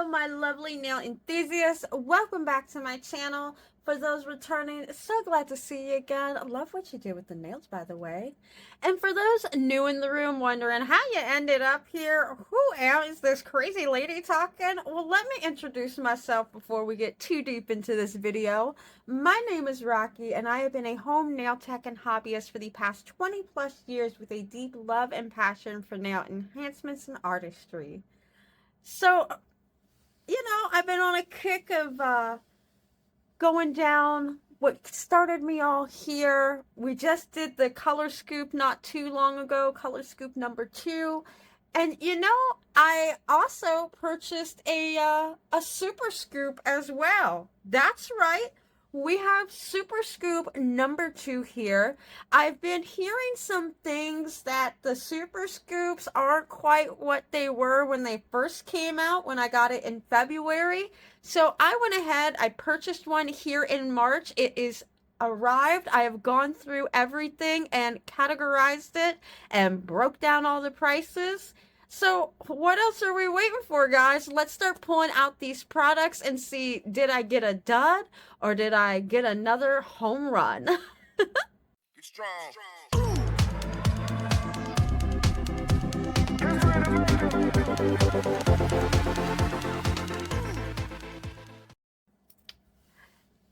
my lovely nail enthusiasts. Welcome back to my channel. For those returning, so glad to see you again. I love what you did with the nails, by the way. And for those new in the room wondering how you ended up here, is this crazy lady talking? Well, let me introduce myself before we get too deep into this video. My name is Rocky, and I have been a home nail tech and hobbyist for the past 20 plus years with a deep love and passion for nail enhancements and artistry. So, I've been on a kick of going down what started me all here. We just did the color scoop not too long ago, color scoop number 2. And I also purchased a super scoop as well. That's right. We have super scoop number 2 here. I've been hearing some things that the super scoops aren't quite what they were when they first came out, when I got it in February. So I went ahead, I purchased one here in March. It is arrived. I have gone through everything and categorized it and broke down all the prices. So what else are we waiting for, guys? Let's start pulling out these products and see, did I get a dud or did I get another home run?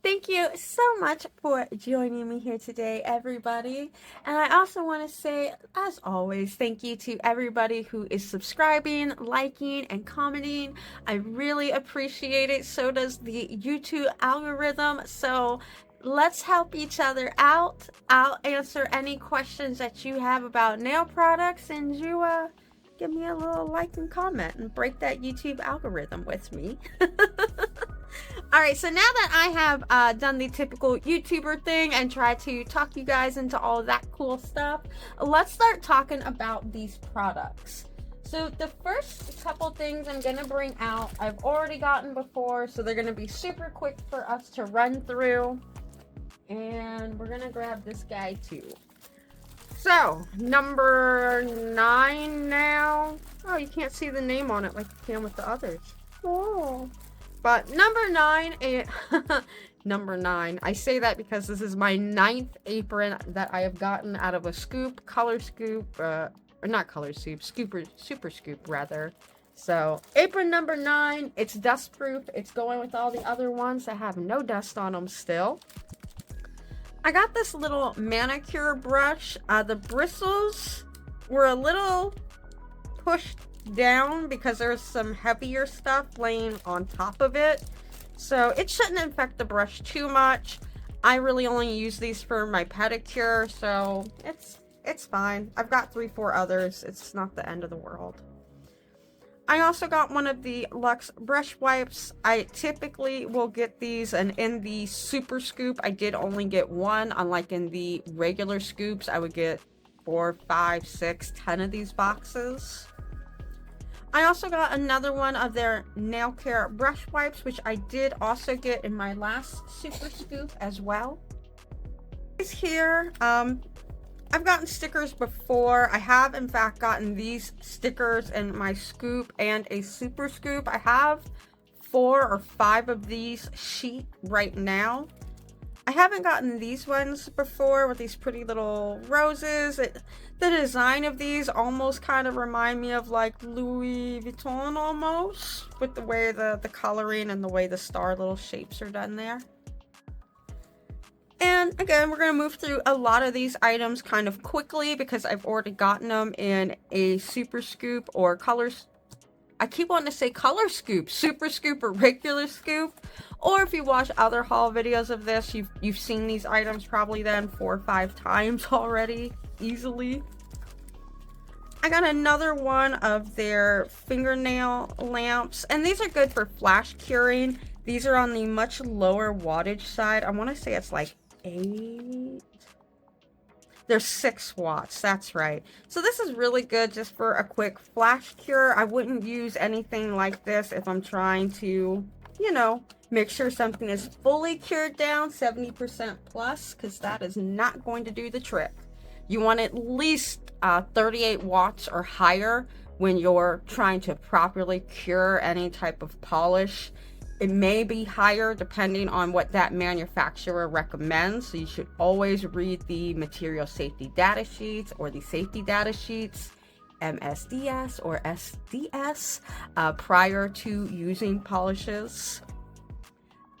Thank you so much for joining me here today, everybody. And I also want to say, as always, thank you to everybody who is subscribing, liking, and commenting. I really appreciate it. So does the YouTube algorithm. So let's help each other out. I'll answer any questions that you have about nail products, and you give me a little like and comment and break that YouTube algorithm with me. Alright, so now that I have done the typical YouTuber thing and tried to talk you guys into all of that cool stuff, let's start talking about these products. So the first couple things I'm going to bring out, I've already gotten before, so they're going to be super quick for us to run through. And we're going to grab this guy too. So, number 9 now. Oh, you can't see the name on it like you can with the others. Oh. But number 9, number 9, I say that because this is my 9th apron that I have gotten out of a scoop, color scoop, or not color scoop, super scoop rather. So apron number 9, it's dust proof. It's going with all the other ones that have no dust on them still. I got this little manicure brush. The bristles were a little pushed down because there's some heavier stuff laying on top of it, so it shouldn't affect the brush too much. I really only use these for my pedicure, so it's fine. I've got 3-4 others. It's not the end of the world. I also got one of the Luxe brush wipes. I typically will get these, and in the super scoop I did only get one, unlike in the regular scoops I would get 4, 5, 6, 10 of these boxes. I also got another one of their nail care brush wipes, which I did also get in my last super scoop as well. Here, I've gotten stickers before. I have in fact gotten these stickers in my scoop and a super scoop. I have 4 or 5 of these sheet right now. I haven't gotten these ones before with these pretty little roses. The design of these almost kind of remind me of like Louis Vuitton almost, with the way the coloring and the way the star little shapes are done there. And again, we're going to move through a lot of these items kind of quickly because I've already gotten them in a super scoop or colors. I keep wanting to say color scoop, super scoop, or regular scoop. Or if you watch other haul videos of this, you've seen these items probably then 4 or 5 times already, easily. I got another one of their fingernail lamps, and these are good for flash curing. These are on the much lower wattage side. I want to say it's like 8. They're 6 watts, that's right. So this is really good just for a quick flash cure. I wouldn't use anything like this if I'm trying to, make sure something is fully cured down, 70% plus, because that is not going to do the trick. You want at least 38 watts or higher when you're trying to properly cure any type of polish. It may be higher depending on what that manufacturer recommends. So you should always read the material safety data sheets or the safety data sheets, MSDS or SDS, prior to using polishes.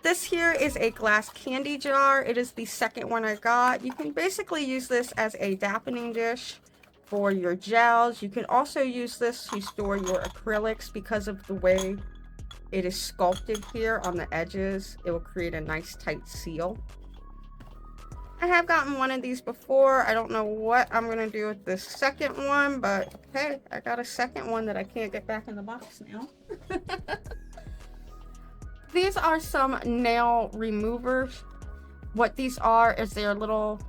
This here is a glass candy jar. It is the second one I got. You can basically use this as a dampening dish for your gels. You can also use this to store your acrylics because of the way it is sculpted here on the edges. It will create a nice tight seal. I have gotten one of these before. I don't know what I'm going to do with this second one, but hey, I got a second one that I can't get back in the box now. These are some nail removers. What these are is they're little,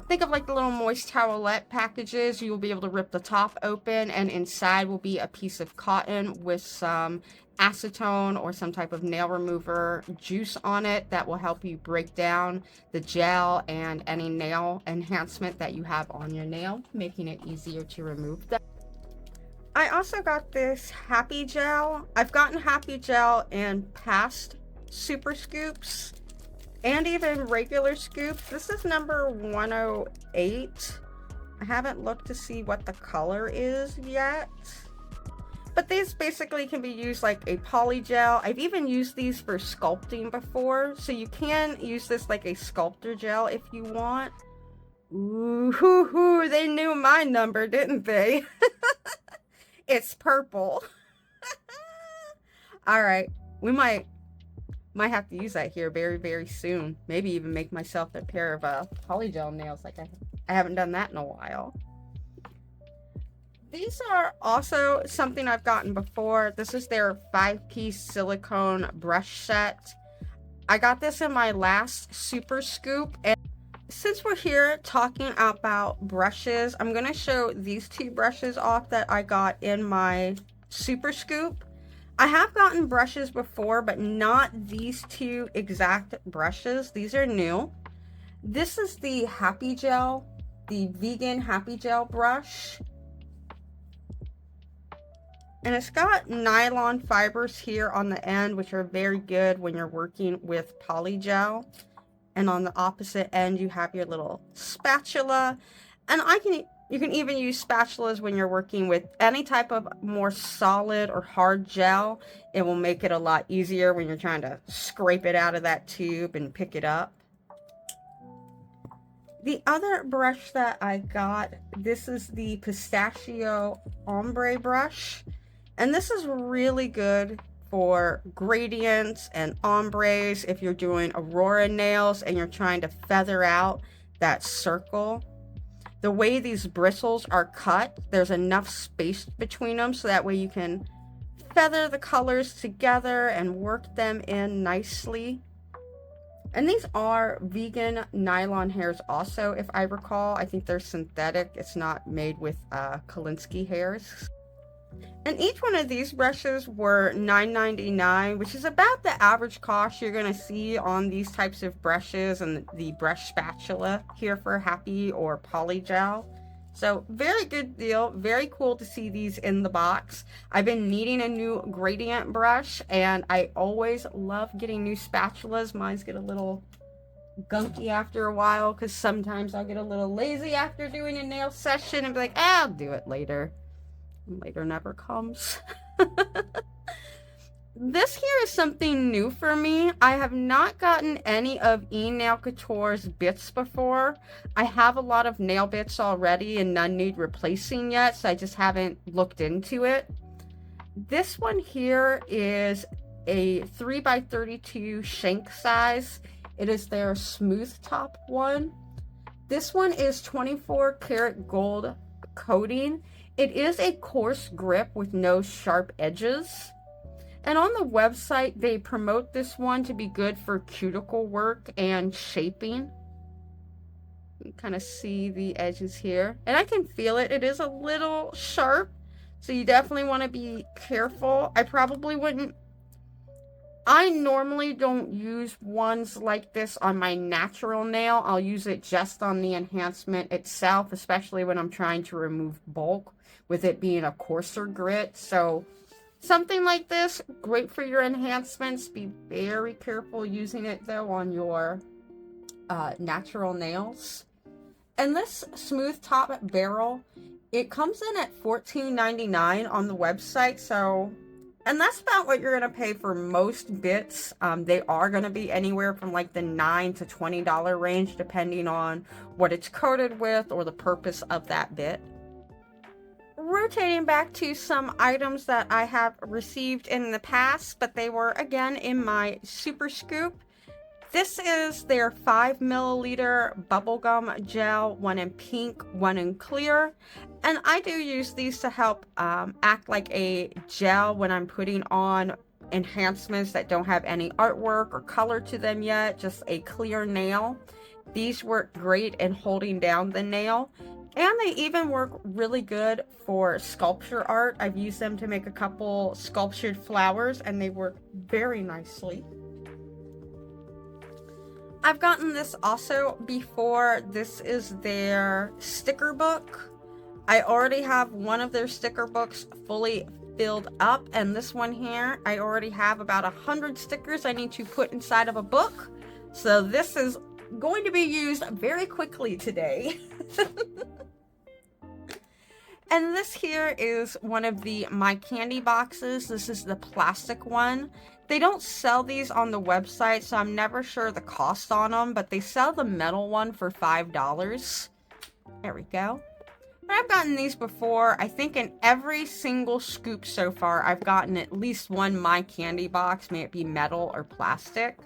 think of like the little moist towelette packages. You will be able to rip the top open, and inside will be a piece of cotton with some acetone or some type of nail remover juice on it that will help you break down the gel and any nail enhancement that you have on your nail, making it easier to remove them. I also got this Happy Gel. I've gotten Happy Gel in past Super Scoops and even regular scoops. This is number 108. I haven't looked to see what the color is yet. But these basically can be used like a poly gel. I've even used these for sculpting before. So you can use this like a sculptor gel if you want. Ooh, they knew my number, didn't they? It's purple. All right, we might have to use that here very, very soon. Maybe even make myself a pair of polygel nails. Like I haven't done that in a while. These are also something I've gotten before. This is their 5-piece silicone brush set. I got this in my last Super Scoop, and since we're here talking about brushes, I'm going to show these two brushes off that I got in my Super Scoop. I have gotten brushes before, but not these two exact brushes. These are new. This is the Happy Gel, the vegan Happy Gel brush. And it's got nylon fibers here on the end, which are very good when you're working with polygel. And on the opposite end, you have your little spatula. And you can even use spatulas when you're working with any type of more solid or hard gel. It will make it a lot easier when you're trying to scrape it out of that tube and pick it up. The other brush that I got, this is the Pistachio Ombre brush. And this is really good for gradients and ombres if you're doing Aurora nails and you're trying to feather out that circle. The way these bristles are cut, there's enough space between them so that way you can feather the colors together and work them in nicely. And these are vegan nylon hairs also, if I recall. I think they're synthetic. It's not made with Kolinsky hairs. And each one of these brushes were $9.99, which is about the average cost you're going to see on these types of brushes and the brush spatula here for Happy or Polygel. So very good deal. Very cool to see these in the box. I've been needing a new gradient brush, and I always love getting new spatulas. Mine's get a little gunky after a while because sometimes I'll get a little lazy after doing a nail session and be like, I'll do it later. Later never comes. This here is something new for me. I have not gotten any of Enailcouture's bits before. I have a lot of nail bits already and none need replacing yet, so I just haven't looked into it. This one here is a 3x32 shank size. It is their smooth top one. This one is 24 karat gold coating. It is a coarse grip with no sharp edges. And on the website, they promote this one to be good for cuticle work and shaping. You can kind of see the edges here. And I can feel it. It is a little sharp. So you definitely want to be careful. I normally don't use ones like this on my natural nail. I'll use it just on the enhancement itself, especially when I'm trying to remove bulk, with it being a coarser grit. So something like this, great for your enhancements. Be very careful using it though on your natural nails. And this smooth top barrel, it comes in at $14.99 on the website. So, and that's about what you're going to pay for most bits. They are going to be anywhere from like the $9 to $20 range, depending on what it's coated with or the purpose of that bit. Rotating back to some items that I have received in the past, but they were again in my Super Scoop. This is their 5 milliliter bubblegum gel, one in pink, one in clear. And I do use these to help act like a gel when I'm putting on enhancements that don't have any artwork or color to them yet, just a clear nail. These work great in holding down the nail. And they even work really good for sculpture art. I've used them to make a couple sculptured flowers and they work very nicely. I've gotten this also before. This is their sticker book. I already have one of their sticker books fully filled up, and this one here, I already have about 100 stickers I need to put inside of a book. So this is going to be used very quickly today. And this here is one of the My Candy boxes. This is the plastic one. They don't sell these on the website, so I'm never sure the cost on them, but they sell the metal one for $5. There we go. But I've gotten these before. I think in every single scoop so far, I've gotten at least one My Candy box, may it be metal or plastic.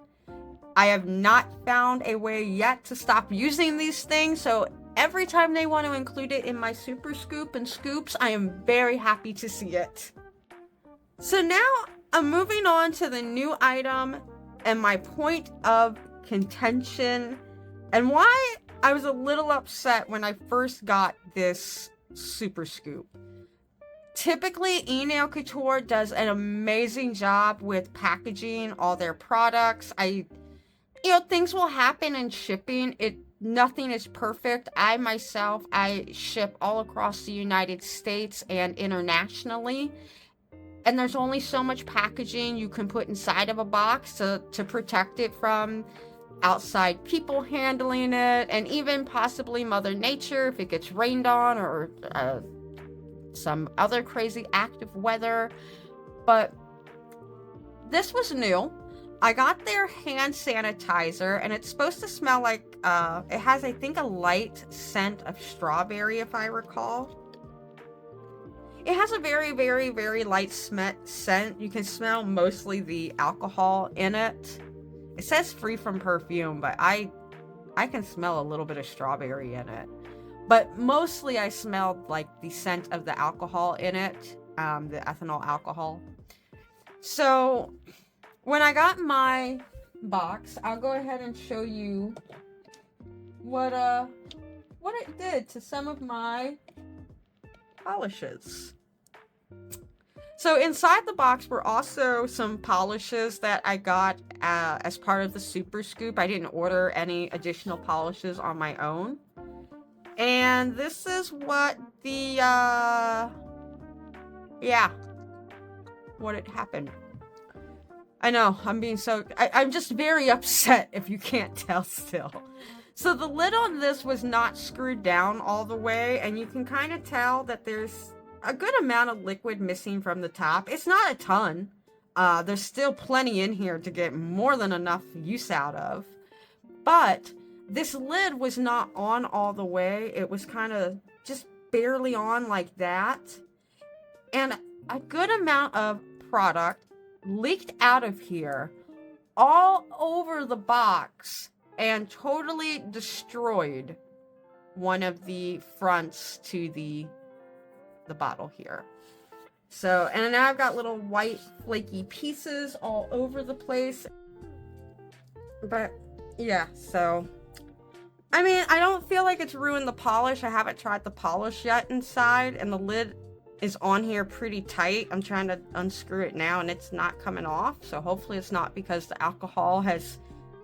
I have not found a way yet to stop using these things, so every time they want to include it in my Super Scoop and scoops, I am very happy to see it. So now I'm moving on to the new item and my point of contention and why I was a little upset when I first got this Super Scoop. Typically, Enailcouture does an amazing job with packaging all their products. Things will happen in shipping. Nothing is perfect. I ship all across the United States and internationally. And there's only so much packaging you can put inside of a box to protect it from outside people handling it, and even possibly Mother Nature if it gets rained on or some other crazy active weather. But this was new. I got their hand sanitizer, and it's supposed to smell like, it has, I think, a light scent of strawberry, if I recall. It has a very, very, very light scent. You can smell mostly the alcohol in it. It says free from perfume, but I can smell a little bit of strawberry in it. But mostly I smelled like the scent of the alcohol in it, the ethanol alcohol. So when I got my box, I'll go ahead and show you what it did to some of my polishes. So inside the box were also some polishes that I got as part of the Super Scoop. I didn't order any additional polishes on my own. And this is what what had happened. I know, I'm just very upset if you can't tell still. So the lid on this was not screwed down all the way, and you can kind of tell that there's a good amount of liquid missing from the top. It's not a ton. There's still plenty in here to get more than enough use out of. But this lid was not on all the way. It was kind of just barely on like that. And a good amount of product leaked out of here all over the box and totally destroyed one of the fronts to the bottle here. So, and now I've got little white flaky pieces all over the place. But yeah, so I mean, I don't feel like it's ruined the polish. I haven't tried the polish yet inside, and the lid is on here pretty tight. I'm trying to unscrew it now and it's not coming off, so hopefully it's not because the alcohol has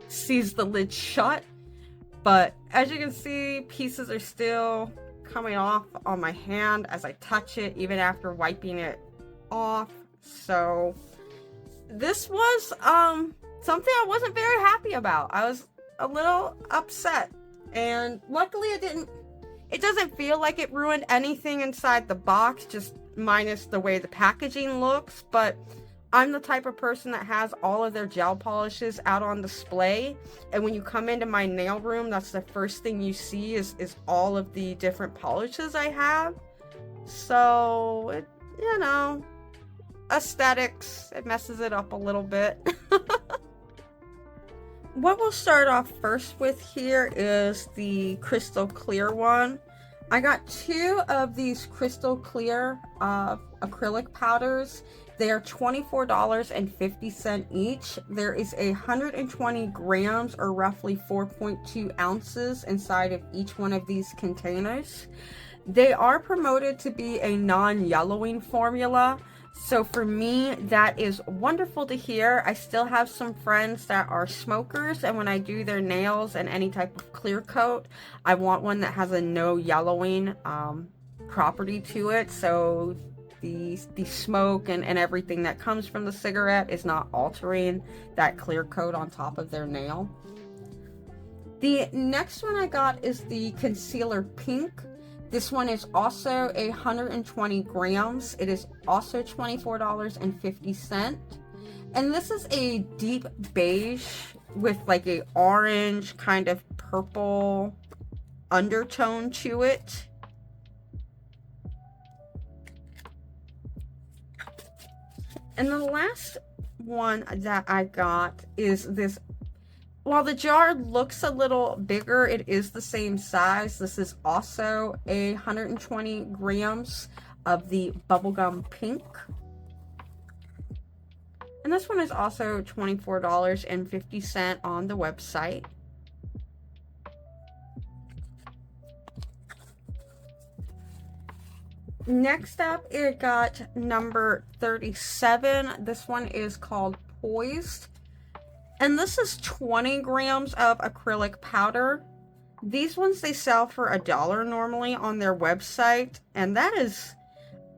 seized the lid shut. But as you can see, pieces are still coming off on my hand as I touch it, even after wiping it off. So this was something I wasn't very happy about. I was a little upset, and luckily it doesn't feel like it ruined anything inside the box, just minus the way the packaging looks. But I'm the type of person that has all of their gel polishes out on display, and when you come into my nail room, that's the first thing you see is all of the different polishes I have. So it, you know, aesthetics, it messes it up a little bit. What we'll start off first with here is the crystal clear one. I got 2 of these crystal clear acrylic powders. They are $24.50 each. There is 120 grams, or roughly 4.2 ounces inside of each one of these containers. They are promoted to be a non-yellowing formula. So for me, that is wonderful to hear. I still have some friends that are smokers, and when I do their nails and any type of clear coat, I want one that has a no yellowing property to it. So the smoke and everything that comes from the cigarette is not altering that clear coat on top of their nail. The next one I got is the concealer pink. This one is also 120 grams. It is also $24.50. And this is a deep beige with like a orange kind of purple undertone to it. And the last one that I got is this. While the jar looks a little bigger, it is the same size. This is also 120 grams of the bubblegum pink. And this one is also $24.50 on the website. Next up, it got number 37. This one is called Poised. And this is 20 grams of acrylic powder. These ones they sell for $1 normally on their website. And that is,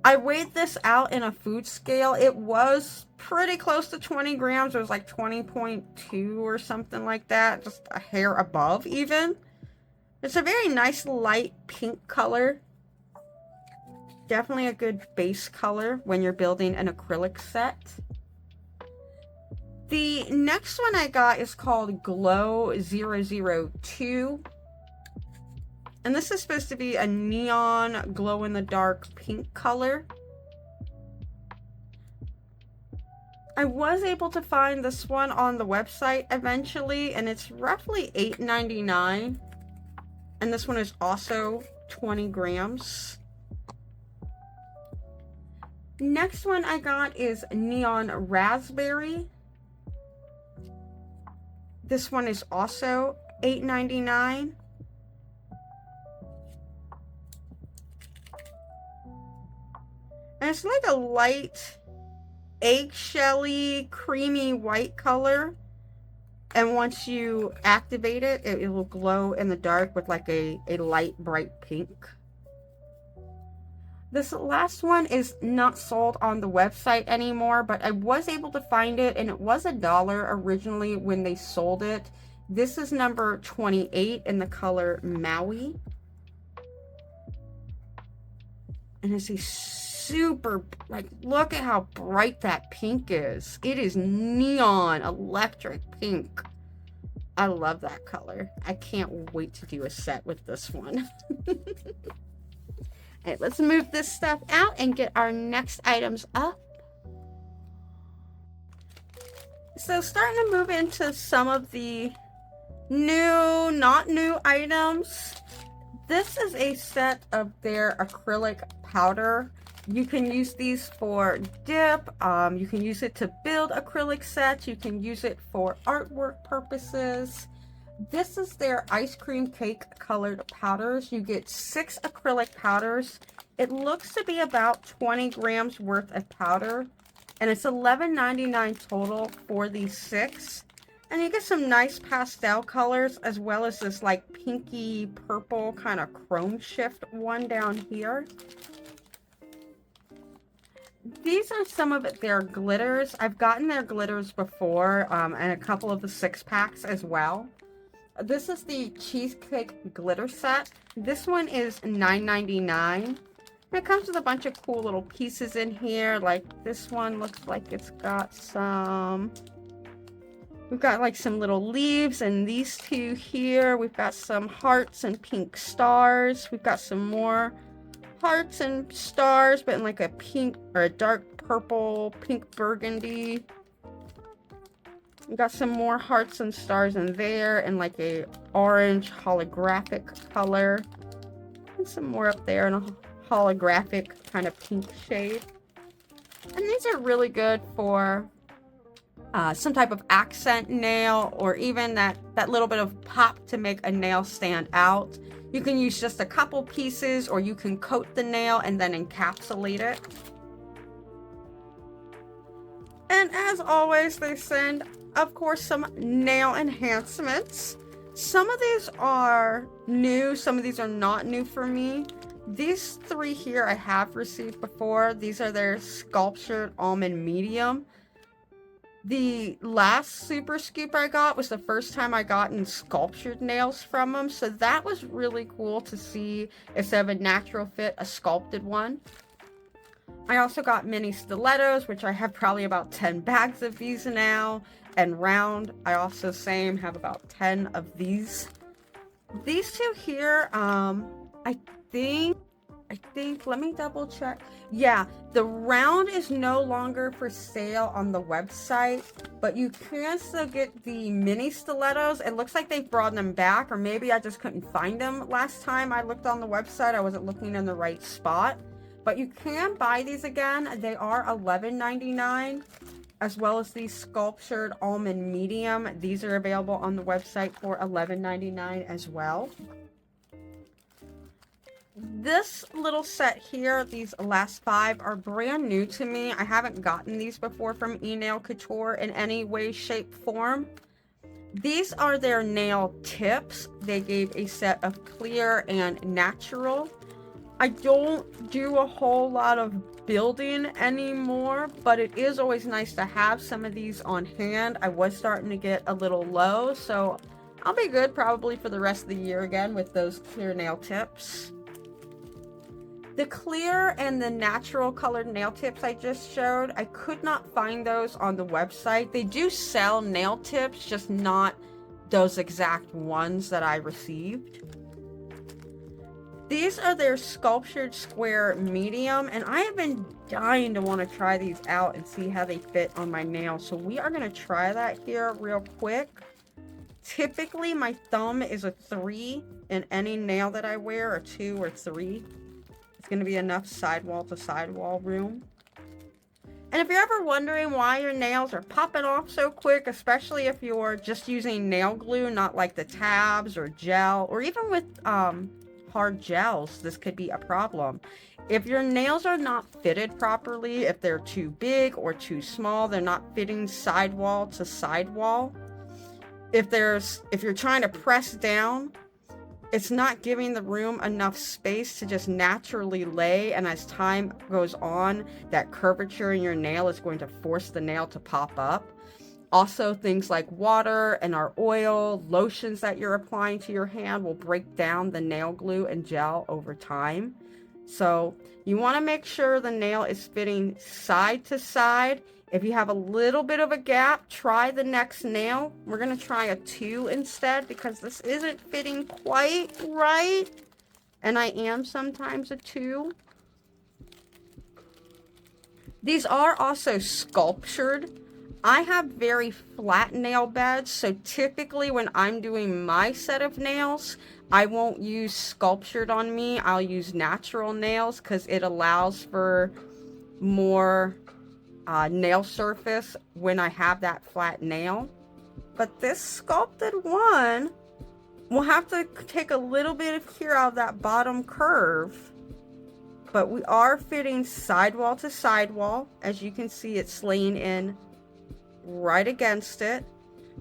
I weighed this out in a food scale. It was pretty close to 20 grams. It was like 20.2 or something like that. Just a hair above even. It's a very nice light pink color. Definitely a good base color when you're building an acrylic set. The next one I got is called Glow 002. And this is supposed to be a neon glow-in-the-dark pink color. I was able to find this one on the website eventually, and it's roughly $8.99. And this one is also 20 grams. Next one I got is Neon Raspberry. This one is also $8.99. And it's like a light eggshelly, creamy white color. And once you activate it, it will glow in the dark with like a light bright pink. This last one is not sold on the website anymore, but I was able to find it, and it was $1 originally when they sold it. This is number 28 in the color Maui. And it's a super, like, look at how bright that pink is. It is neon electric pink. I love that color. I can't wait to do a set with this one. Alright, let's move this stuff out and get our next items up. So starting to move into some of the new, not new items. This is a set of their acrylic powder. You can use these for dip. You can use it to build acrylic sets. You can use it for artwork purposes. This is their ice cream cake colored powders. You get 6 acrylic powders. It looks to be about 20 grams worth of powder, and it's $11.99 total for these 6. And you get some nice pastel colors, as well as this like pinky purple kind of chrome shift one down here. These are some of their glitters. I've gotten their glitters before, and a couple of the 6-packs as well. This is the Cheesecake Glitter Set. This one is $9.99. It comes with a bunch of cool little pieces in here. Like this one looks like it's got some... We've got like some little leaves, and these two here, we've got some hearts and pink stars. We've got some more hearts and stars, but in like a pink or a dark purple, pink burgundy. We've got some more hearts and stars in there, and like a orange holographic color. And some more up there in a holographic kind of pink shade. And these are really good for some type of accent nail, or even that little bit of pop to make a nail stand out. You can use just a couple pieces, or you can coat the nail and then encapsulate it. And as always, they send, of course, some nail enhancements. Some of these are new, some of these are not new for me. These 3 here I have received before. These are their sculptured almond medium. The last Super Scoop I got was the first time I gotten sculptured nails from them, so that was really cool to see, instead of a natural fit, a sculpted one. I also got mini stilettos, which I have probably about 10 bags of these now, and round, I also have about 10 of these. These 2 here, I think, let me double check. Yeah, the round is no longer for sale on the website, but you can still get the mini stilettos. It looks like they've brought them back, or maybe I just couldn't find them last time I looked on the website. I wasn't looking in the right spot, but you can buy these again. They are $11.99, as well as the sculptured almond medium. These are available on the website for $11.99 as well. This little set here, these last 5 are brand new to me. I haven't gotten these before from Enailcouture in any way, shape, form. These are their nail tips. They gave a set of clear and natural. I don't do a whole lot of building anymore, but it is always nice to have some of these on hand. I was starting to get a little low, so I'll be good probably for the rest of the year again with those clear nail tips. The clear and the natural colored nail tips I just showed, I could not find those on the website. They do sell nail tips, just not those exact ones that I received. These are their sculptured square medium, and I have been dying to want to try these out and see how they fit on my nails. So we are going to try that here real quick. Typically, my thumb is a 3 in any nail that I wear, a 2 or 3. It's going to be enough sidewall to sidewall room. And if you're ever wondering why your nails are popping off so quick, especially if you're just using nail glue, not like the tabs or gel, or even with hard gels, this could be a problem. If your nails are not fitted properly, if they're too big or too small, they're not fitting sidewall to sidewall. If you're trying to press down, it's not giving the room enough space to just naturally lay, and as time goes on, that curvature in your nail is going to force the nail to pop up. Also, things like water and our oil, lotions that you're applying to your hand will break down the nail glue and gel over time. So you want to make sure the nail is fitting side to side. If you have a little bit of a gap, try the next nail. We're going to try a 2 instead, because this isn't fitting quite right. And I am sometimes a 2. These are also sculptured. I have very flat nail beds, so typically when I'm doing my set of nails, I won't use sculptured on me. I'll use natural nails because it allows for more nail surface when I have that flat nail. But this sculpted one will have to take a little bit of here out of that bottom curve. But we are fitting sidewall to sidewall. As you can see, it's laying in right against it.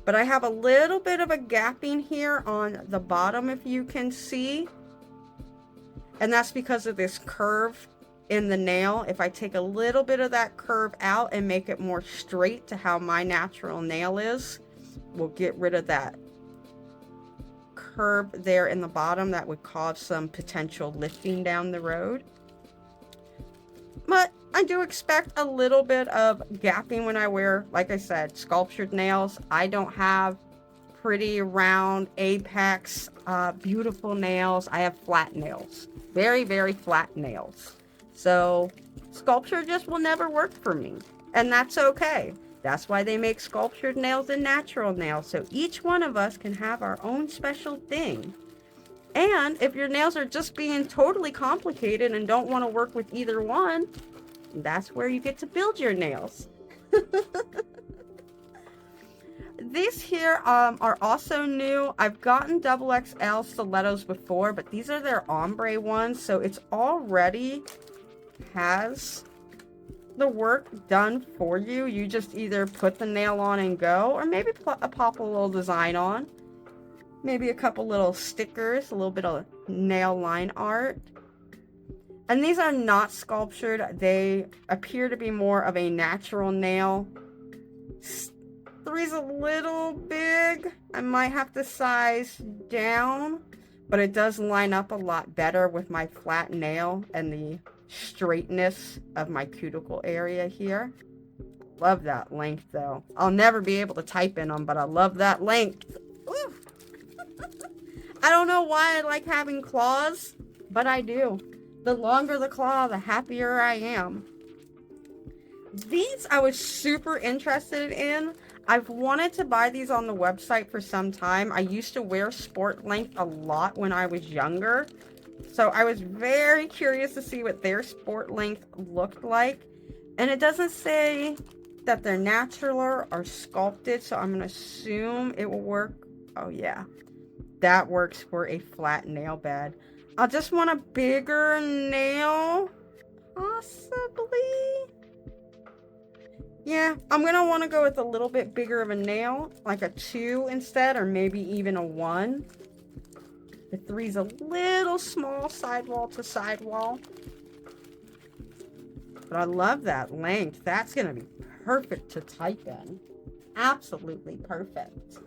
But I have a little bit of a gapping here on the bottom, if you can see. And that's because of this curve in the nail. If I take a little bit of that curve out and make it more straight to how my natural nail is, we'll get rid of that curve there in the bottom that would cause some potential lifting down the road. But I do expect a little bit of gapping when I wear, like I said, sculptured nails. I don't have pretty round apex beautiful nails. I have flat nails, very, very flat nails. So sculpture just will never work for me, and that's okay. That's why they make sculptured nails and natural nails, so each one of us can have our own special thing. And if your nails are just being totally complicated and don't want to work with either one, that's where you get to build your nails. These here are also new. I've gotten XXL stilettos before, but these are their ombre ones, so it's already has the work done for you. You just either put the nail on and go, or maybe pop a little design on. Maybe a couple little stickers, a little bit of nail line art. And these are not sculptured. They appear to be more of a natural nail. 3's a little big. I might have to size down, but it does line up a lot better with my flat nail and the straightness of my cuticle area here. Love that length though. I'll never be able to type in them, but I love that length. Woo. I don't know why I like having claws, but I do. The longer the claw, the happier I am. These I was super interested in. I've wanted to buy these on the website for some time. I used to wear sport length a lot when I was younger, so I was very curious to see what their sport length looked like. And it doesn't say that they're natural or sculpted, so I'm gonna assume it will work. Oh yeah, that works for a flat nail bed. I'll just want a bigger nail, possibly. Yeah, I'm gonna want to go with a little bit bigger of a nail, like a 2 instead, or maybe even a 1. The 3's a little small sidewall to sidewall. But I love that length. That's gonna be perfect to type in. Absolutely perfect.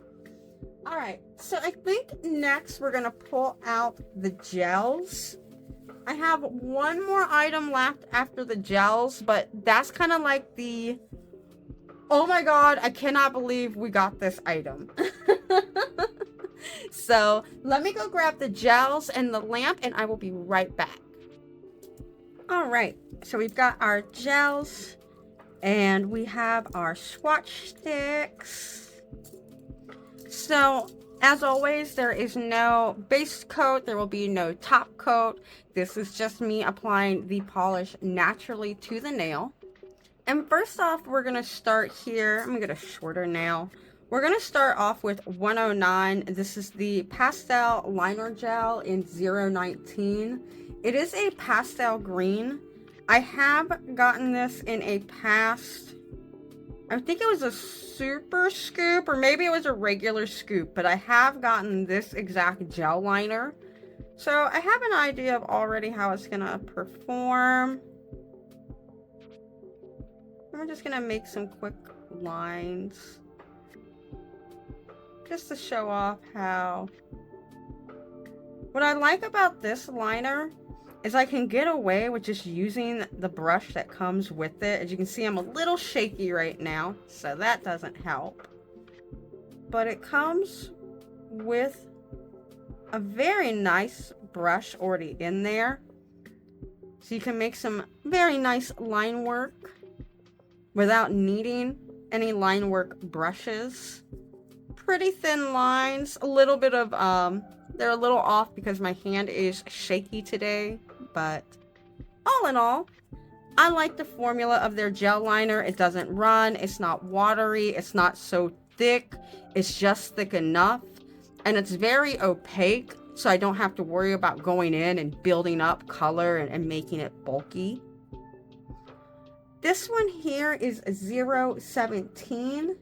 Alright, so I think next we're gonna pull out the gels. I have one more item left after the gels, but that's kind of like the, oh my god, I cannot believe we got this item. So let me go grab the gels and the lamp and I will be right back. Alright, so we've got our gels and we have our swatch sticks. So as always, there is no base coat, there will be no top coat. This is just me applying the polish naturally to the nail. And first off, we're going to start here. I'm going to get a shorter nail. We're going to start off with 109. This is the pastel liner gel in 019. It is a pastel green. I have gotten this in a past, I think it was a super scoop or maybe it was a regular scoop, but I have gotten this exact gel liner. So I have an idea of already how it's going to perform. I'm just going to make some quick lines just to show off how. What I like about this liner is I can get away with just using the brush that comes with it. As you can see, I'm a little shaky right now, so that doesn't help. But it comes with a very nice brush already in there. So you can make some very nice line work without needing any line work brushes. Pretty thin lines, a little bit of, they're a little off because my hand is shaky today, but all in all, I like the formula of their gel liner. It doesn't run, it's not watery, it's not so thick, it's just thick enough, and it's very opaque, so I don't have to worry about going in and building up color and making it bulky. This one here is 017.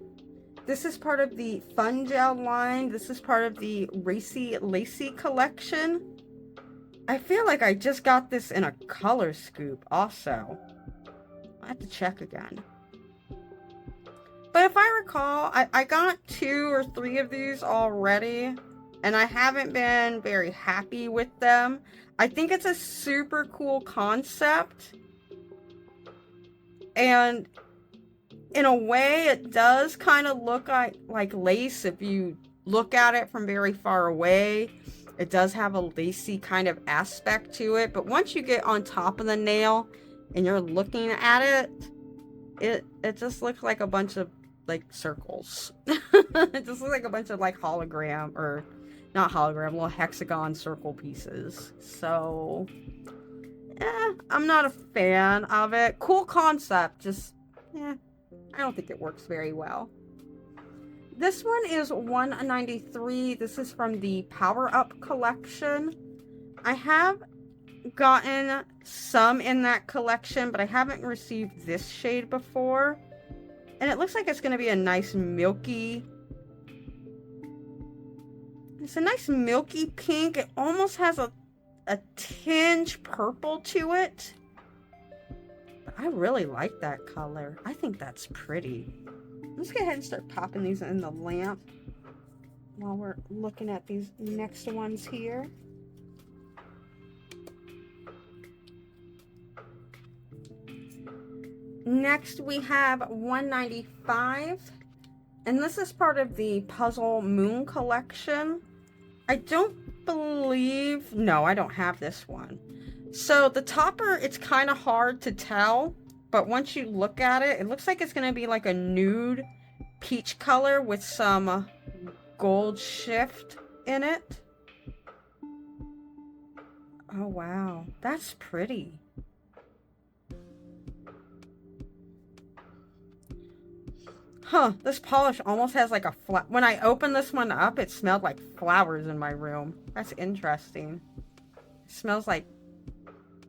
This is part of the Fun Gel line. This is part of the Racy Lacy collection. I feel like I just got this in a color scoop also. I have to check again. But if I recall, I got 2 or 3 of these already, and I haven't been very happy with them. I think it's a super cool concept, and in a way it does kind of look like lace if you look at it from very far away. It does have a lacy kind of aspect to it, but once you get on top of the nail and you're looking at it, it just looks like a bunch of like circles. It just looks like a bunch of like hologram, or not hologram, little hexagon circle pieces. So I'm not a fan of it. Cool concept, just I don't think it works very well. This one is $1.93. This is from the Power Up collection. I have gotten some in that collection, but I haven't received this shade before. And it looks like it's going to be a nice milky... It's a nice milky pink. It almost has a tinge purple to it. But I really like that color. I think that's pretty. Let's go ahead and start popping these in the lamp while we're looking at these next ones here. Next we have $1.95, and this is part of the Puzzle Moon collection. I don't believe, no, I don't have this one. So the topper, it's kind of hard to tell, but once you look at it, it looks like it's going to be like a nude peach color with some gold shift in it. Oh wow, that's pretty. Huh, this polish almost has like a when I opened this one up, it smelled like flowers in my room. That's interesting. It smells like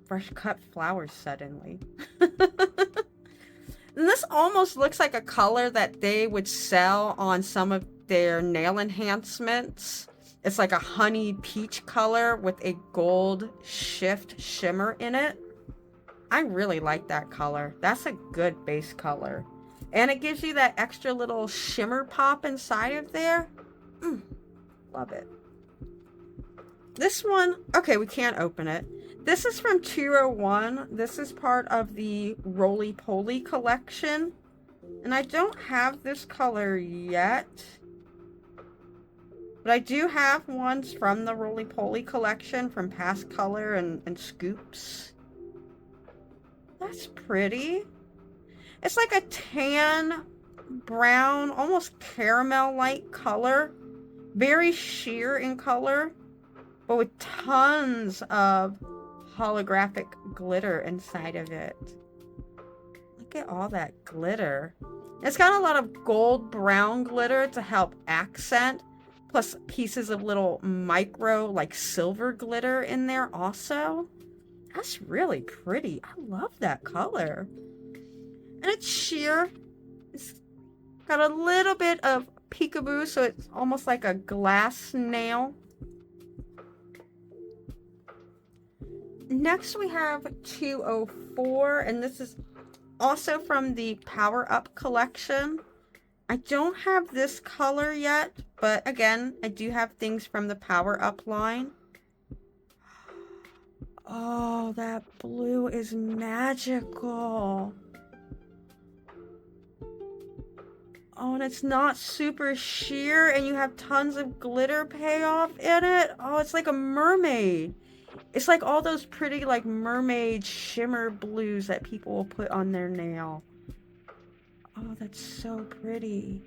fresh cut flowers suddenly. And this almost looks like a color that they would sell on some of their nail enhancements. It's like a honey peach color with a gold shift shimmer in it. I really like that color. That's a good base color. And it gives you that extra little shimmer pop inside of there. Love it. This one, okay, we can't open it. This is from 201. This is part of the Roly Poly collection. And I don't have this color yet. But I do have ones from the Roly Poly collection from Past Color and Scoops. That's pretty. It's like a tan, brown, almost caramel-like color. Very sheer in color, but with tons of holographic glitter inside of it. Look at all that glitter. It's got a lot of gold brown glitter to help accent, plus pieces of little micro, like silver glitter in there also. That's really pretty. I love that color. And it's sheer. It's got a little bit of peekaboo, so it's almost like a glass nail. Next we have 204, and this is also from the Power Up collection. I don't have this color yet, but again, I do have things from the Power Up line. Oh, that blue is magical. Oh, and it's not super sheer, and you have tons of glitter payoff in it. Oh, it's like a mermaid. It's like all those pretty, like, mermaid shimmer blues that people will put on their nail. Oh, that's so pretty.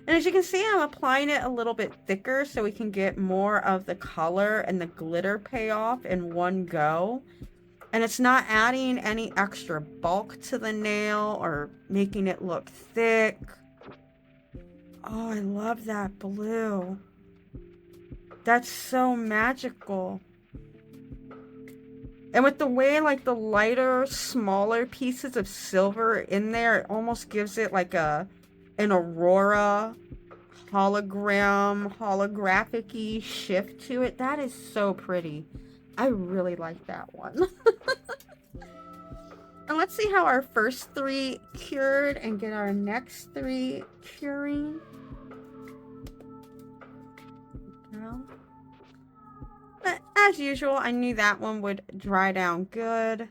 And as you can see, I'm applying it a little bit thicker so we can get more of the color and the glitter payoff in one go. And it's not adding any extra bulk to the nail or making it look thick. Oh, I love that blue. That's so magical. And with the way, like, the lighter, smaller pieces of silver in there, it almost gives it like a an aurora holographic-y shift to it. That is so pretty. I really like that one. And let's see how our first 3 cured and get our next 3 curing. But as usual, I knew that one would dry down good.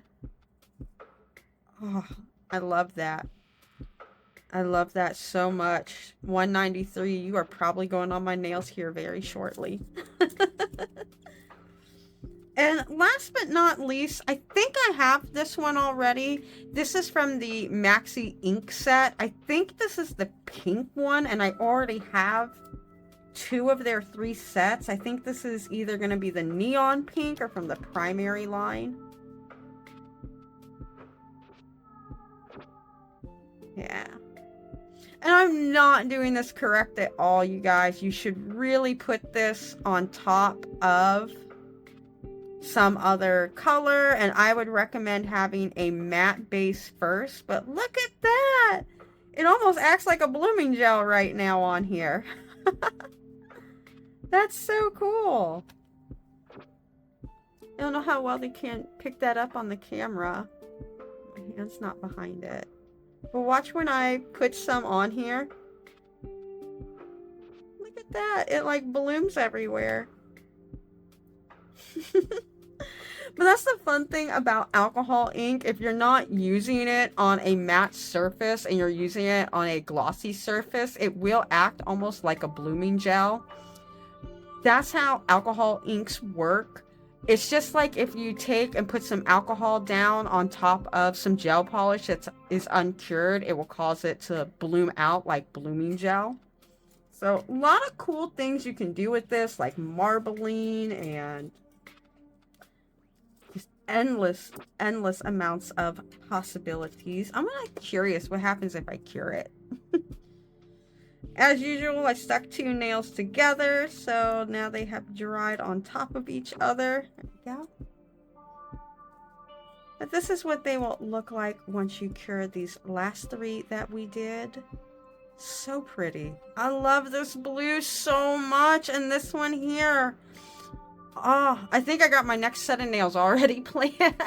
Oh, I love that. I love that so much. 193, you are probably going on my nails here very shortly. And last but not least, I think I have this one already. This is from the Maxi Ink set. I think this is the pink one, and I already have 2 of their 3 sets. I think this is either going to be the neon pink or from the primary line. Yeah. And I'm not doing this correct at all, you guys. You should really put this on top of some other color, and I would recommend having a matte base first. But look at that! It almost acts like a blooming gel right now on here. That's so cool. I don't know how well they can pick that up on the camera. My hand's not behind it. But watch when I put some on here. Look at that. It like blooms everywhere. But that's the fun thing about alcohol ink. If you're not using it on a matte surface and you're using it on a glossy surface, it will act almost like a blooming gel. That's how alcohol inks work. It's just like if you take and put some alcohol down on top of some gel polish that is uncured, it will cause it to bloom out like blooming gel. So a lot of cool things you can do with this, like marbling and just endless amounts of possibilities. I'm curious what happens if I cure it. As usual, I stuck 2 nails together, so now they have dried on top of each other. There we go. But this is what they will look like once you cure these last 3 that we did. So pretty. I love this blue so much, and this one here. Oh, I think I got my next set of nails already planned.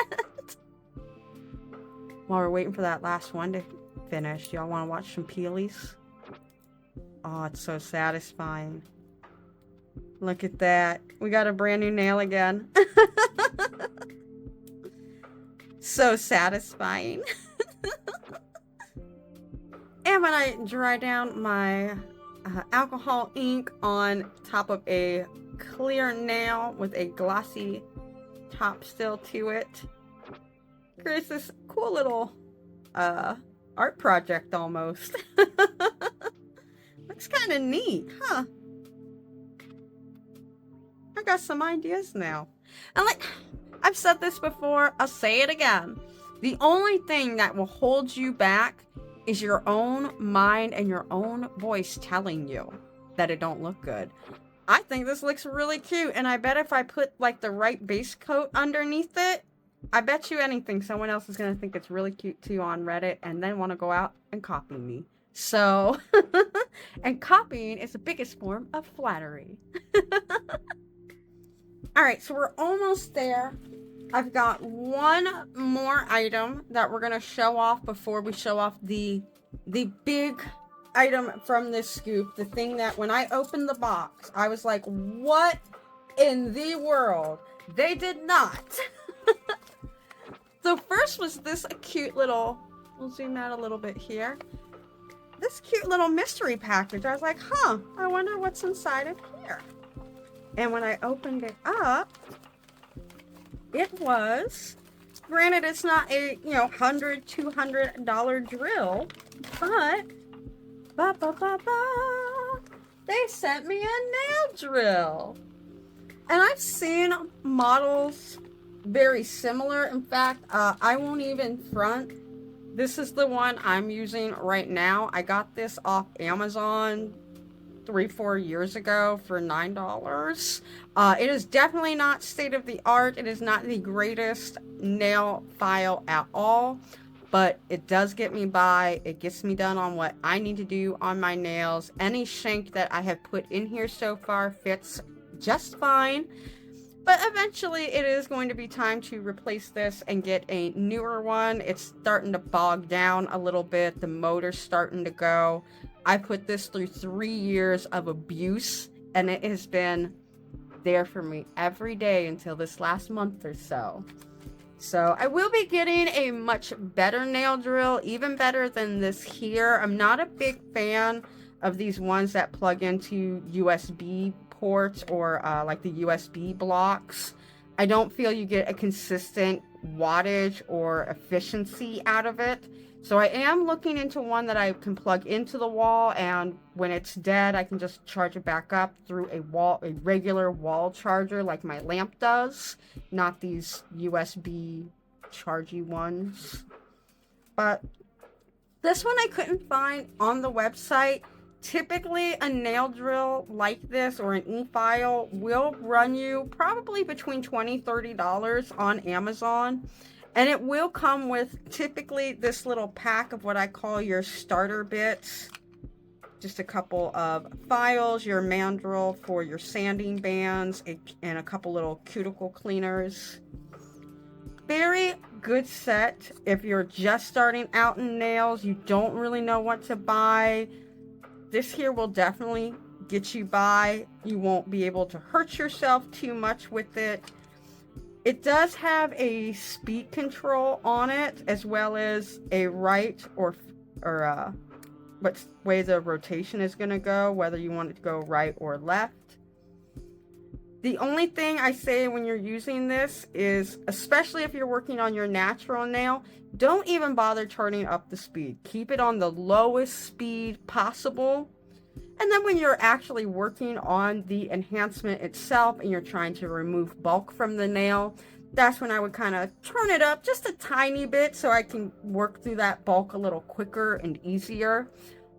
While we're waiting for that last one to finish, y'all want to watch some peelies? Oh, it's so satisfying. Look at that. We got a brand new nail again. So satisfying. And when I dry down my alcohol ink on top of a clear nail with a glossy top still to it, creates this cool little art project almost. Looks kind of neat, huh? I got some ideas now. And like I've said this before, I'll say it again. The only thing that will hold you back is your own mind and your own voice telling you that it don't look good. I think this looks really cute, and I bet if I put like the right base coat underneath it, I bet you anything someone else is going to think it's really cute too on Reddit and then want to go out and copy me. So, and copying is the biggest form of flattery. Alright, so we're almost there. I've got one more item that we're going to show off before we show off the big item from this scoop. The thing that when I opened the box, I was like, what in the world? They did not. So first was this cute little, we'll zoom out a little bit here. This cute little mystery package. I was like, huh, I wonder what's inside of here. And when I opened it up, it was, granted it's not a, $100, $200 drill, but, they sent me a nail drill. And I've seen models very similar. In fact, I won't even front. This is the one I'm using right now. I got this off Amazon 3-4 years ago for $9. It is definitely not state of the art. It is not the greatest nail file at all. but it does get me by. It gets me done on what I need to do on my nails. Any shank that I have put in here so far fits just fine. But eventually it is going to be time to replace this and get a newer one. It's starting to bog down a little bit. The motor's starting to go. I put this through 3 years of abuse, and it has been there for me every day until this last month or so. So I will be getting a much better nail drill, even better than this here. I'm not a big fan of these ones that plug into USB ports or like the USB blocks. I don't feel you get a consistent wattage or efficiency out of it. So I am looking into one that I can plug into the wall, and when it's dead, I can just charge it back up through a regular wall charger like my lamp does, not these USB chargy ones. But this one I couldn't find on the website. Typically, a nail drill like this or an e-file will run you probably between $20 and $30 on Amazon. And it will come with typically this little pack of what I call your starter bits. Just a couple of files, your mandrel for your sanding bands, and a couple little cuticle cleaners. Very good set if you're just starting out in nails, you don't really know what to buy. This here will definitely get you by. You won't be able to hurt yourself too much with it. It does have a speed control on it, as well as a right or what way the rotation is going to go, whether you want it to go right or left. The only thing I say when you're using this is, especially if you're working on your natural nail, don't even bother turning up the speed. Keep it on the lowest speed possible. And then when you're actually working on the enhancement itself and you're trying to remove bulk from the nail, that's when I would kind of turn it up just a tiny bit so I can work through that bulk a little quicker and easier.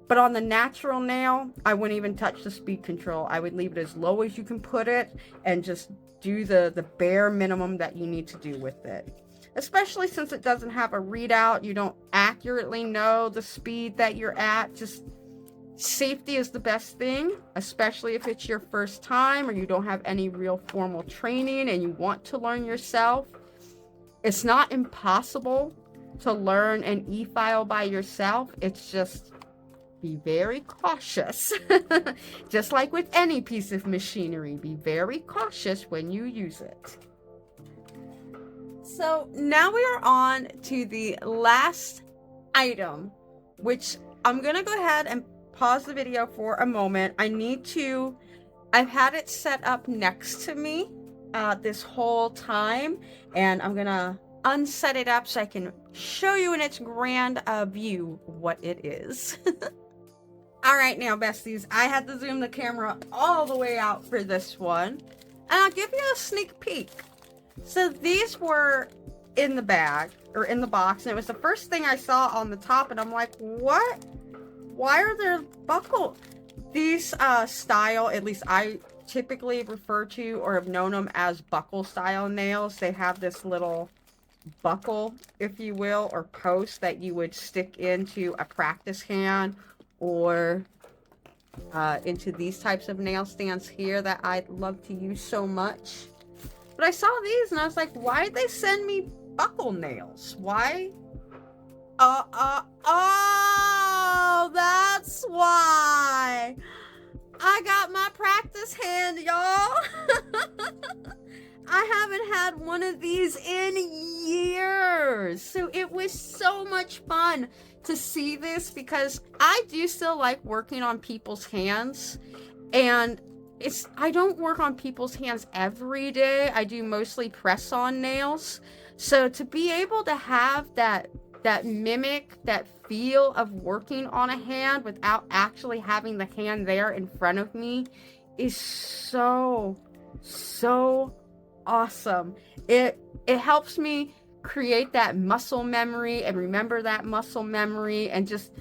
But on the natural nail, I wouldn't even touch the speed control. I would leave it as low as you can put it and just do the bare minimum that you need to do with it. Especially since it doesn't have a readout, you don't accurately know the speed that you're at. Just safety is the best thing, especially if it's your first time or you don't have any real formal training and you want to learn yourself. It's not impossible to learn an e-file by yourself. It's just be very cautious. Just like with any piece of machinery, be very cautious when you use it. So now we are on to the last item, which I'm going to go ahead and pause the video for a moment. I've had it set up next to me this whole time, and I'm going to unset it up so I can show you in its grand view what it is. All right, now besties, I had to zoom the camera all the way out for this one, and I'll give you a sneak peek. So these were in the bag, or in the box, and it was the first thing I saw on the top, and I'm like, what? Why are there buckle? These style, at least I typically refer to or have known them as buckle style nails. They have this little buckle, if you will, or post that you would stick into a practice hand or into these types of nail stands here that I love to use so much. But I saw these and I was like, why did they send me buckle nails? Why? Oh, that's why. I got my practice hand, y'all. I haven't had one of these in years. So it was so much fun to see this because I do still like working on people's hands. And I don't work on people's hands every day. I do mostly press-on nails. So to be able to have that mimic, that feel of working on a hand without actually having the hand there in front of me is so awesome. It helps me create that muscle memory and remember that muscle memory and just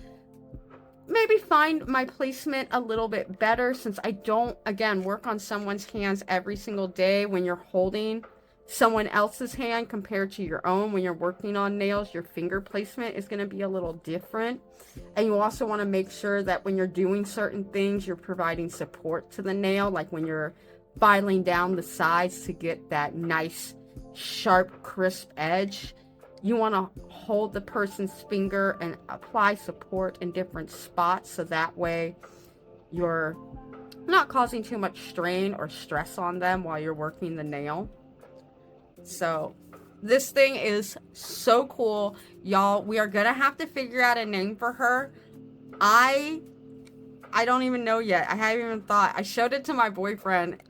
maybe find my placement a little bit better, since I don't, again, work on someone's hands every single day when you're holding someone else's hand compared to your own. When you're working on nails, your finger placement is going to be a little different. And you also want to make sure that when you're doing certain things, you're providing support to the nail, like when you're filing down the sides to get that nice, sharp, crisp edge. You want to hold the person's finger and apply support in different spots, so that way you're not causing too much strain or stress on them while you're working the nail. So this thing is so cool, y'all. We are gonna have to figure out a name for her. I don't even know yet. I haven't even thought. I showed it to my boyfriend.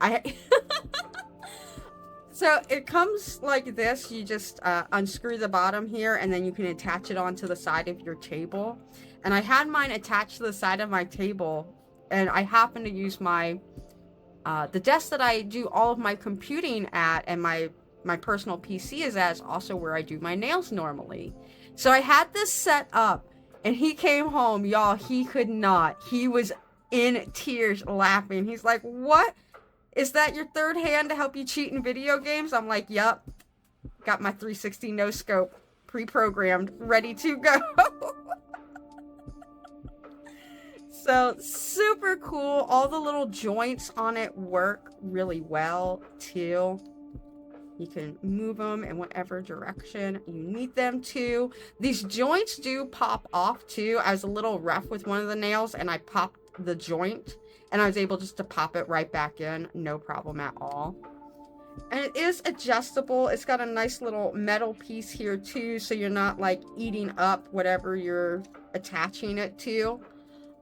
So it comes like this. You just unscrew the bottom here, and then you can attach it onto the side of your table. And I had mine attached to the side of my table, and I happen to use my the desk that I do all of my computing at, and my personal PC is at, is also where I do my nails normally. So I had this set up, and he came home, y'all. He could not. He was in tears laughing. He's like, "What? Is that your third hand to help you cheat in video games?" I'm like, "Yup. Got my 360 no scope pre-programmed, ready to go." So super cool. All the little joints on it work really well too. You can move them in whatever direction you need them to. These joints do pop off too. I was a little rough with one of the nails, and I popped the joint, and I was able just to pop it right back in, no problem at all. And it is adjustable. It's got a nice little metal piece here too, so you're not like eating up whatever you're attaching it to.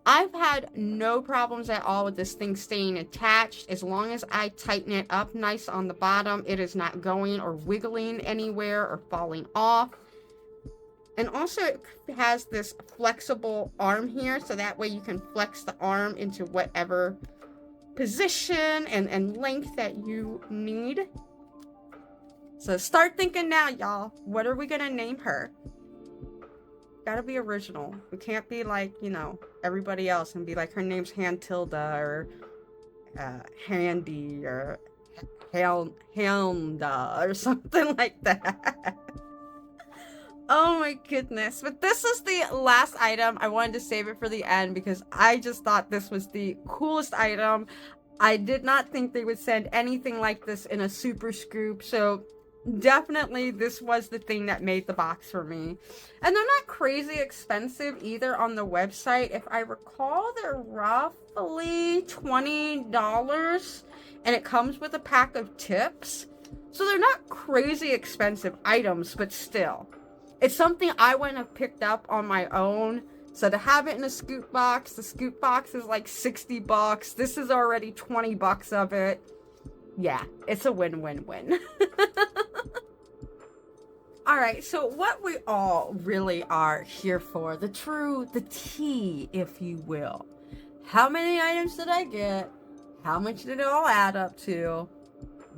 I've had no problems at all with this thing staying attached. As long as I tighten it up nice on the bottom, it is not going or wiggling anywhere or falling off. And also it has this flexible arm here, so that way you can flex the arm into whatever position and length that you need. So start thinking now, y'all. What are we gonna name her? Gotta be original. We can't be like, you know, everybody else and be like, her name's Hantilda or Handy or Helmda or something like that. Oh my goodness. But this is the last item. I wanted to save it for the end because I just thought this was the coolest item. I did not think they would send anything like this in a super scoop. So definitely this was the thing that made the box for me. And they're not crazy expensive either on the website. If I recall, they're roughly $20, and it comes with a pack of tips. So they're not crazy expensive items, but still, it's something I wouldn't have picked up on my own. So to have it in a scoop box, the scoop box is like 60 bucks. This is already 20 bucks of it. Yeah, it's a win-win-win. Alright, so what we all really are here for, the tea, if you will. How many items did I get? How much did it all add up to?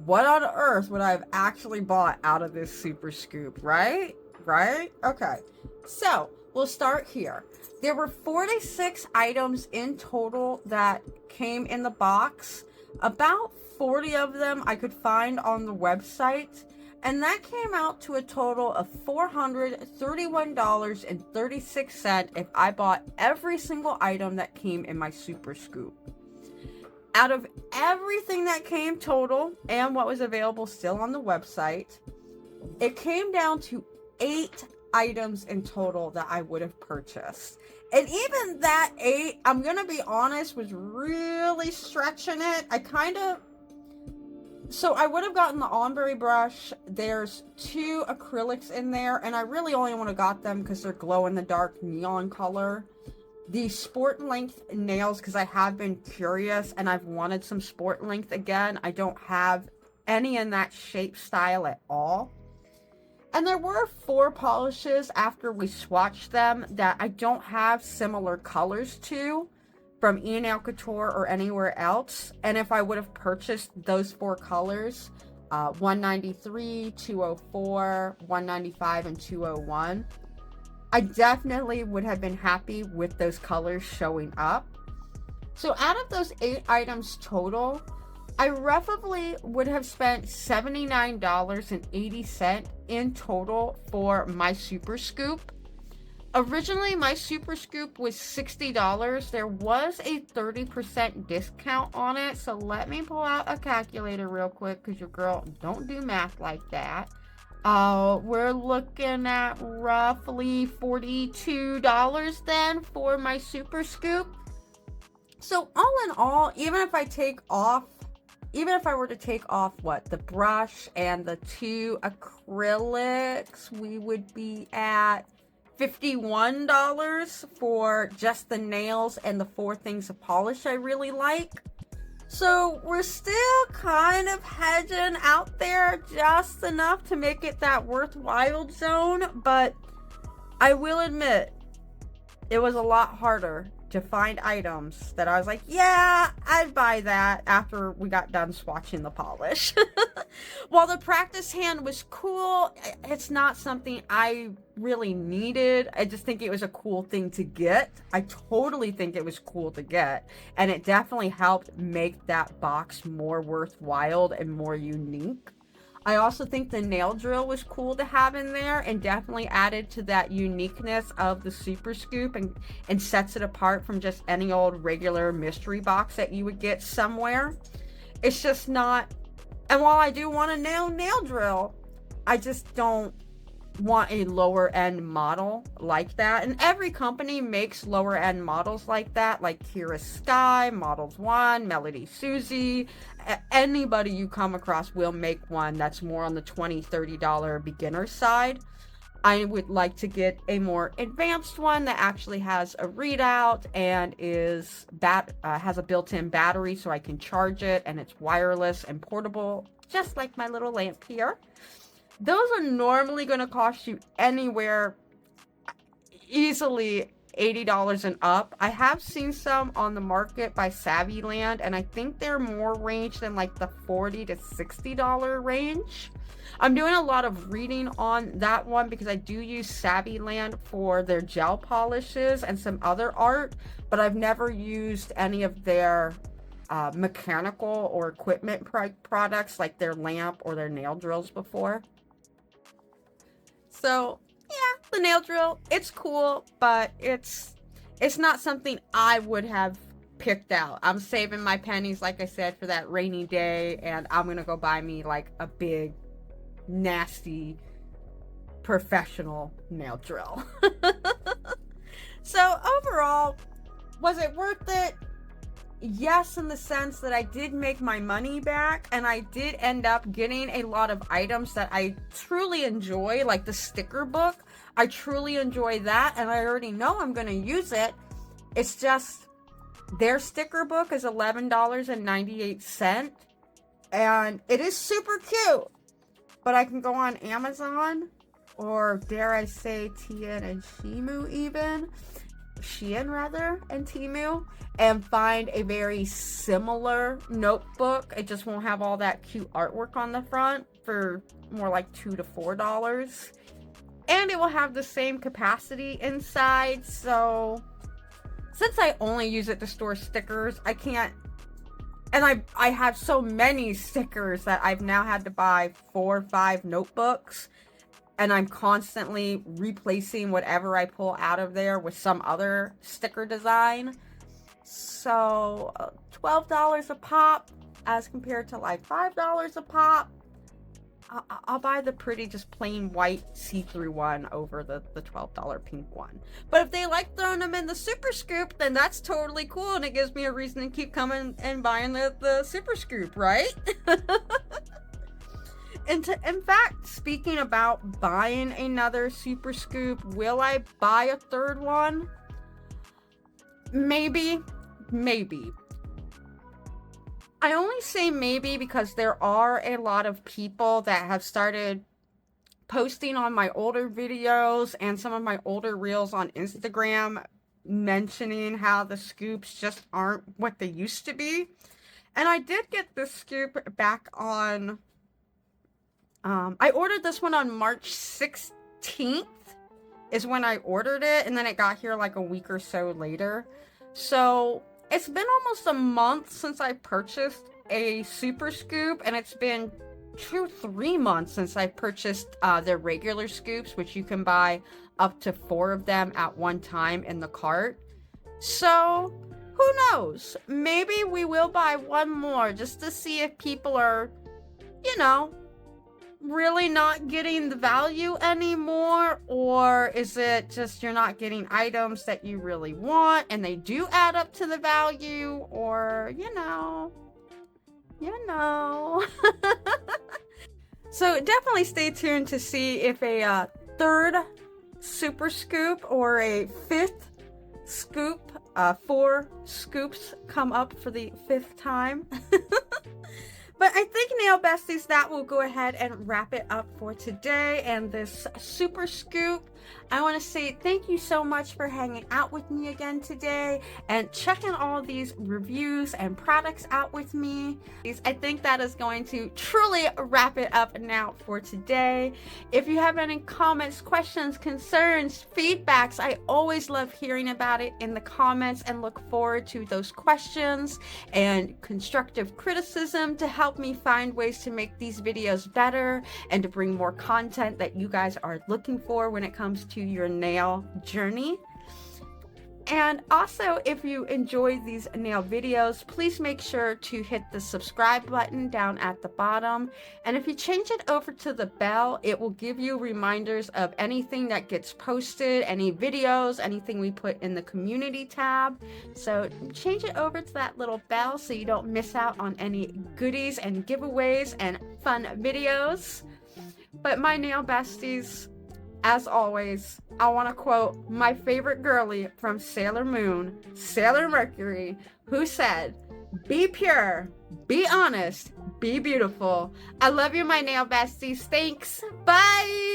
What on earth would I have actually bought out of this super scoop, right? Right? Okay, so we'll start here. There were 46 items in total that came in the box. About 40 of them I could find on the website, and that came out to a total of $431.36 if I bought every single item that came in my super scoop. Out of everything that came total and what was available still on the website, it came down to 8 items in total that I would have purchased. And even that 8, I'm gonna be honest, was really stretching it. So I would have gotten the ombre brush. There's 2 acrylics in there, and I really only would have got them because they're glow-in-the-dark neon color. The sport length nails, because I have been curious and I've wanted some sport length again. I don't have any in that shape style at all. And there were 4 polishes after we swatched them that I don't have similar colors to from Enailcouture or anywhere else. And if I would have purchased those 4 colors, 193, 204, 195, and 201, I definitely would have been happy with those colors showing up. So out of those 8 items total, I roughly would have spent $79.80 in total for my Super Scoop. Originally, my Super Scoop was $60. There was a 30% discount on it. So let me pull out a calculator real quick because your girl don't do math like that. We're looking at roughly $42 then for my Super Scoop. So all in all, even if I were to take off the brush and the 2 acrylics, we would be at $51 for just the nails and the 4 things of polish I really like. So we're still kind of hedging out there just enough to make it that worthwhile zone, but I will admit it was a lot harder to find items that I was like, yeah, I'd buy that after we got done swatching the polish. While the practice hand was cool, it's not something I really needed. I just think it was a cool thing to get. I totally think it was cool to get, and it definitely helped make that box more worthwhile and more unique. I also think the nail drill was cool to have in there and definitely added to that uniqueness of the Super Scoop and sets it apart from just any old regular mystery box that you would get somewhere. It's just not, and while I do want a nail drill, I just don't want a lower end model like that. And every company makes lower end models like that, like Kira Sky, Models One, Melody Susie. Anybody you come across will make one that's more on the $20-$30 beginner side. I would like to get a more advanced one that actually has a readout and has a built-in battery so I can charge it, and it's wireless and portable, just like my little lamp here. Those are normally going to cost you anywhere easily $80 and up. I have seen some on the market by Savvyland, and I think they're more range than like the $40 to $60 range. I'm doing a lot of reading on that one because I do use Savvyland for their gel polishes and some other art, but I've never used any of their mechanical or equipment products like their lamp or their nail drills before. So yeah, the nail drill, it's cool, but it's not something I would have picked out. I'm saving my pennies, like I said, for that rainy day, and I'm gonna go buy me like a big, nasty, professional nail drill. So overall, was it worth it? Yes, in the sense that I did make my money back, and I did end up getting a lot of items that I truly enjoy, like the sticker book. I truly enjoy that, and I already know I'm going to use it. It's just their sticker book is $11.98, and it is super cute. But I can go on Amazon, or dare I say Shein and Temu, and find a very similar notebook. It just won't have all that cute artwork on the front for more like $2 to $4. And it will have the same capacity inside. So since I only use it to store stickers, I can't, and I have so many stickers that I've now had to buy 4 or 5 notebooks, and I'm constantly replacing whatever I pull out of there with some other sticker design. So $12 a pop as compared to like $5 a pop. I'll buy the pretty just plain white see-through one over the $12 pink one. But if they like throwing them in the Super Scoop, then that's totally cool, and it gives me a reason to keep coming and buying the Super Scoop, right? And in fact, speaking about buying another Super Scoop, will I buy a third one? Maybe. I only say maybe because there are a lot of people that have started posting on my older videos and some of my older reels on Instagram mentioning how the scoops just aren't what they used to be. And I did get this scoop back on, I ordered this one on March 16th is when I ordered it, and then it got here like a week or so later. So it's been almost a month since I purchased a super scoop, and it's been 2-3 months since I purchased their regular scoops, which you can buy up to 4 of them at one time in the cart. So who knows? Maybe we will buy one more just to see if people are, you know, really not getting the value anymore, or is it just you're not getting items that you really want and they do add up to the value, or So definitely stay tuned to see if a third super scoop or a fifth scoop, 4 scoops come up for the 5th time. But I think, Nail Besties, that will go ahead and wrap it up for today and this super scoop. I want to say thank you so much for hanging out with me again today and checking all these reviews and products out with me. I think that is going to truly wrap it up now for today. If you have any comments, questions, concerns, feedbacks, I always love hearing about it in the comments and look forward to those questions and constructive criticism to help me find ways to make these videos better and to bring more content that you guys are looking for when it comes to your nail journey. And also, if you enjoy these nail videos, please make sure to hit the subscribe button down at the bottom. And if you change it over to the bell, it will give you reminders of anything that gets posted, any videos, anything we put in the community tab. So change it over to that little bell so you don't miss out on any goodies and giveaways and fun videos. But my nail besties, as always, I want to quote my favorite girlie from Sailor Moon, Sailor Mercury, who said, "Be pure, be honest, be beautiful." I love you, my nail besties. Thanks. Bye.